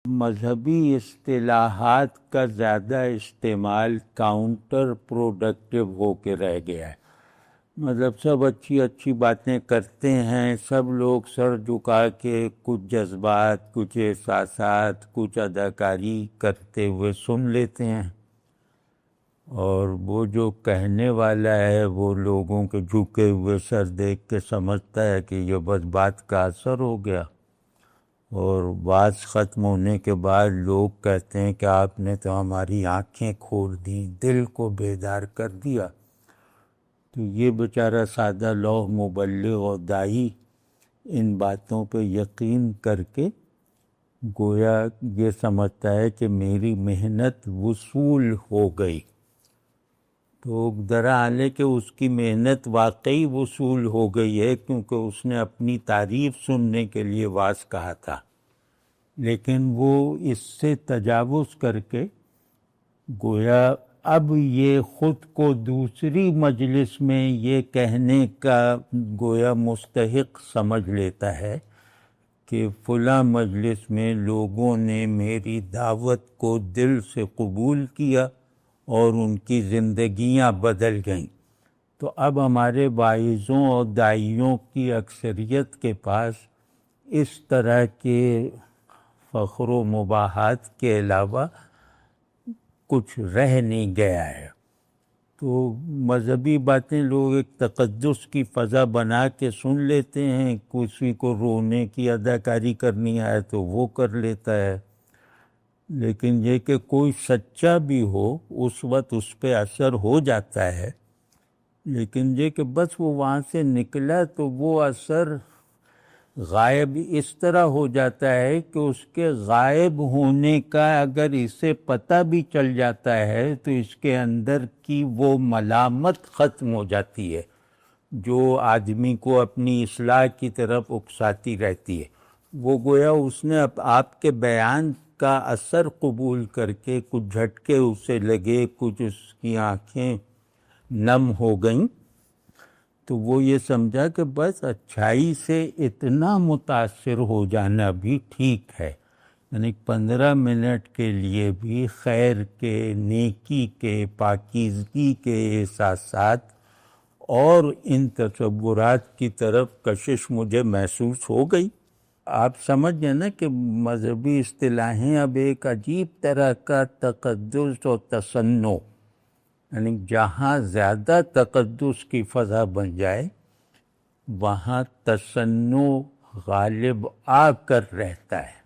مذہبی اصطلاحات کا زیادہ استعمال کاؤنٹر پروڈکٹیو ہو کے رہ گیا ہے۔ مطلب سب اچھی اچھی باتیں کرتے ہیں، سب لوگ سر جھکا کے کچھ جذبات، کچھ احساسات، کچھ اداکاری کرتے ہوئے سن لیتے ہیں، اور وہ جو کہنے والا ہے وہ لوگوں کے جھکے ہوئے سر دیکھ کے سمجھتا ہے کہ یہ بس بات کا اثر ہو گیا، اور بات ختم ہونے کے بعد لوگ کہتے ہیں کہ آپ نے تو ہماری آنکھیں کھول دیں، دل کو بیدار کر دیا۔ تو یہ بیچارہ سادہ لوح مبلغ اور داعی ان باتوں پہ یقین کر کے گویا یہ سمجھتا ہے کہ میری محنت وصول ہو گئی۔ تو درحال ہے کہ اس کی محنت واقعی وصول ہو گئی ہے، کیونکہ اس نے اپنی تعریف سننے کے لیے واعظ کہا تھا، لیکن وہ اس سے تجاوز کر کے گویا اب یہ خود کو دوسری مجلس میں یہ کہنے کا گویا مستحق سمجھ لیتا ہے کہ فلاں مجلس میں لوگوں نے میری دعوت کو دل سے قبول کیا اور ان کی زندگیاں بدل گئیں۔ تو اب ہمارے واعظوں اور داعیوں کی اکثریت کے پاس اس طرح کے فخر و مباحات کے علاوہ کچھ رہ نہیں گیا ہے۔ تو مذہبی باتیں لوگ ایک تقدس کی فضا بنا کے سن لیتے ہیں، کسی کو رونے کی اداکاری کرنی ہے تو وہ کر لیتا ہے، لیکن یہ کہ کوئی سچا بھی ہو اس وقت اس پہ اثر ہو جاتا ہے، لیکن یہ کہ بس وہ وہاں سے نکلا تو وہ اثر غائب اس طرح ہو جاتا ہے کہ اس کے غائب ہونے کا اگر اسے پتہ بھی چل جاتا ہے تو اس کے اندر کی وہ ملامت ختم ہو جاتی ہے جو آدمی کو اپنی اصلاح کی طرف اکساتی رہتی ہے۔ وہ گویا اس نے آپ کے بیان کا اثر قبول کر کے کچھ جھٹکے اسے لگے، کچھ اس کی آنکھیں نم ہو گئیں، تو وہ یہ سمجھا کہ بس اچھائی سے اتنا متاثر ہو جانا بھی ٹھیک ہے، یعنی 15 منٹ کے لیے بھی خیر کے، نیکی کے، پاکیزگی کے احساسات اور ان تصورات کی طرف کشش مجھے محسوس ہو گئی۔ آپ سمجھ گئے نا کہ مذہبی اصطلاحیں اب ایک عجیب طرح کا تقدس اور تصنع، یعنی جہاں زیادہ تقدس کی فضا بن جائے وہاں تصنع غالب آ کر رہتا ہے۔